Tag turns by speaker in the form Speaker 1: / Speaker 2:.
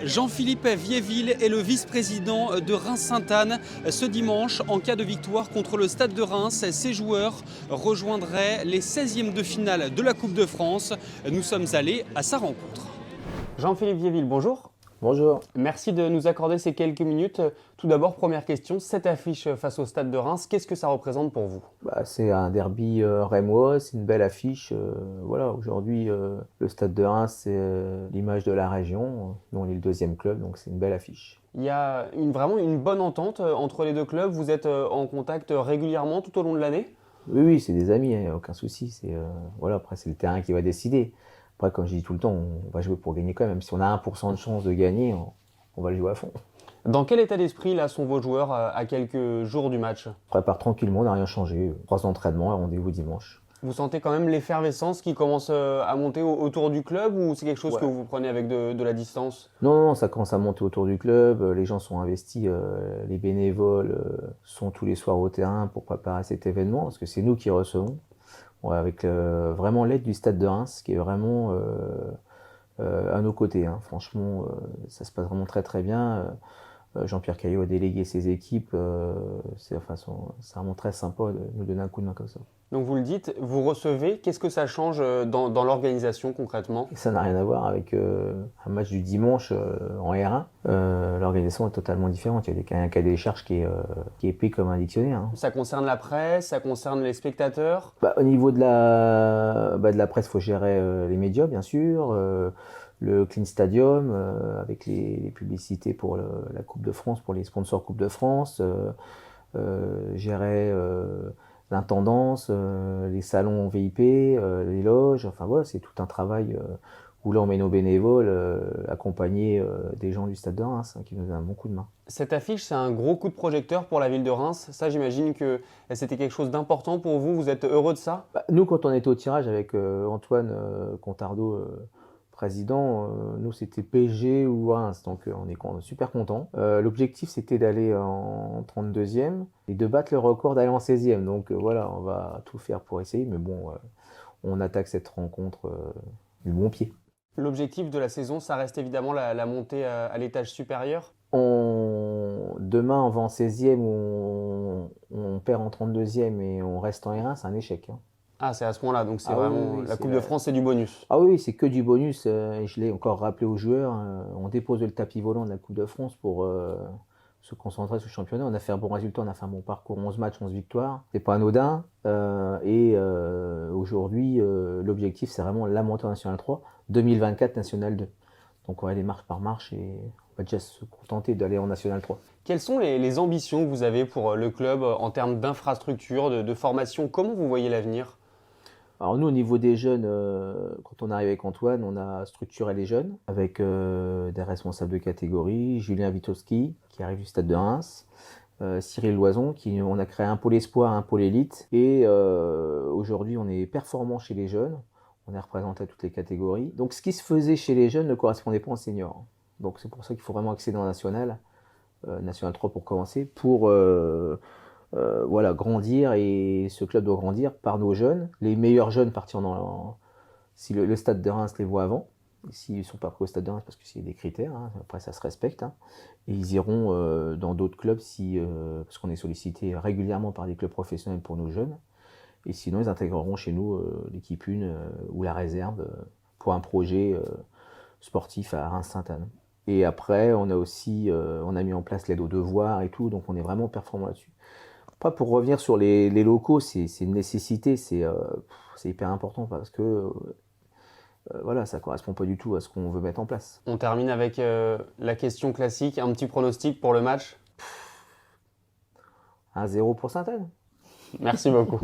Speaker 1: Jean-Philippe Viéville est le vice-président de Reims-Sainte-Anne. Ce dimanche, en cas de victoire contre le Stade de Reims, ses joueurs rejoindraient les 16e de finale de la Coupe de France. Nous sommes allés à sa rencontre. Jean-Philippe Viéville, bonjour.
Speaker 2: Bonjour.
Speaker 1: Merci de nous accorder ces quelques minutes. Tout d'abord, première question, cette affiche face au Stade de Reims, qu'est-ce que ça représente pour vous ?
Speaker 2: C'est un derby rémois, c'est une belle affiche. Aujourd'hui, le Stade de Reims, c'est l'image de la région. Nous, on est le deuxième club, donc c'est une belle affiche.
Speaker 1: Il y a vraiment une bonne entente entre les deux clubs. Vous êtes en contact régulièrement tout au long de l'année ?
Speaker 2: Oui, c'est des amis, hein, aucun souci. Après, c'est le terrain qui va décider. Après, comme je dis tout le temps, on va jouer pour gagner quand même. Même si on a 1% de chance de gagner, on va le jouer à fond.
Speaker 1: Dans quel état d'esprit là sont vos joueurs à quelques jours du match ?
Speaker 2: On prépare tranquillement, on n'a rien changé. 3 entraînements et rendez-vous dimanche.
Speaker 1: Vous sentez quand même l'effervescence qui commence à monter autour du club ou c'est quelque chose que vous prenez avec de la distance ?
Speaker 2: Non, ça commence à monter autour du club. Les gens sont investis, les bénévoles sont tous les soirs au terrain pour préparer cet événement parce que c'est nous qui recevons. Avec vraiment l'aide du Stade de Reims qui est vraiment à nos côtés. Hein. Franchement, ça se passe vraiment très très bien. Jean-Pierre Caillot a délégué ses équipes. C'est vraiment très sympa de nous donner un coup de main comme ça.
Speaker 1: Donc vous le dites, vous recevez. Qu'est-ce que ça change dans l'organisation concrètement ?
Speaker 2: Et ça n'a rien à voir avec un match du dimanche en R1. L'organisation est totalement différente. Il y a un cahier des charges qui est épais comme un dictionnaire. Hein.
Speaker 1: Ça concerne la presse, ça concerne les spectateurs ?
Speaker 2: Au niveau de la presse, il faut gérer les médias, bien sûr. Le Clean Stadium, avec les publicités pour la Coupe de France, pour les sponsors Coupe de France. Gérer l'intendance, les salons VIP, les loges. Enfin voilà, c'est tout un travail où là on met nos bénévoles accompagnés des gens du Stade de Reims qui nous donnent un bon coup de main.
Speaker 1: Cette affiche, c'est un gros coup de projecteur pour la ville de Reims. Ça, j'imagine que c'était quelque chose d'important pour vous. Vous êtes heureux de ça ?
Speaker 2: Nous, quand on était au tirage avec Antoine Contardo, président, nous c'était PSG ou Reims, donc on est super contents. L'objectif c'était d'aller en 32e et de battre le record d'aller en 16e. Donc voilà, on va tout faire pour essayer, mais bon, on attaque cette rencontre du bon pied.
Speaker 1: L'objectif de la saison, ça reste évidemment la montée à l'étage supérieur.
Speaker 2: Demain, on va en 16e ou on perd en 32e et on reste en R1, c'est un échec. Hein.
Speaker 1: Ah, c'est à ce point-là, donc c'est vraiment la Coupe de France, c'est du bonus.
Speaker 2: Ah oui, c'est que du bonus. Je l'ai encore rappelé aux joueurs. On dépose le tapis volant de la Coupe de France pour se concentrer sur le championnat. On a fait un bon résultat, on a fait un bon parcours, 11 matchs, 11 victoires. C'est pas anodin. Aujourd'hui, l'objectif, c'est vraiment la montée en National 3, 2024 National 2. Donc on va aller marche par marche et on va déjà se contenter d'aller en National 3.
Speaker 1: Quelles sont les ambitions que vous avez pour le club en termes d'infrastructure, de formation ? Comment vous voyez l'avenir ?
Speaker 2: Alors nous, au niveau des jeunes, quand on arrive avec Antoine, on a structuré les jeunes avec des responsables de catégorie, Julien Witowski qui arrive du Stade de Reims, Cyril Loison, on a créé un pôle espoir, un pôle élite, et aujourd'hui on est performant chez les jeunes, on est représenté à toutes les catégories. Donc ce qui se faisait chez les jeunes ne correspondait pas aux seniors. Donc c'est pour ça qu'il faut vraiment accéder en National 3 pour commencer, pour grandir, et ce club doit grandir par nos jeunes. Les meilleurs jeunes partiront si le Stade de Reims les voit avant, s'ils ne sont pas pris au Stade de Reims parce que c'est des critères, hein, après ça se respecte, hein, et ils iront dans d'autres clubs parce qu'on est sollicité régulièrement par des clubs professionnels pour nos jeunes, et sinon ils intégreront chez nous l'équipe 1 ou la réserve pour un projet sportif à Reims-Sainte-Anne. Et après on a aussi on a mis en place l'aide aux devoirs et tout, donc on est vraiment performant là-dessus. Pour revenir sur les locaux, c'est une nécessité, c'est hyper important parce que ça ne correspond pas du tout à ce qu'on veut mettre en place.
Speaker 1: On termine avec la question classique, un petit pronostic pour le match ?
Speaker 2: 1-0 pour Sainte-Anne.
Speaker 1: Merci beaucoup.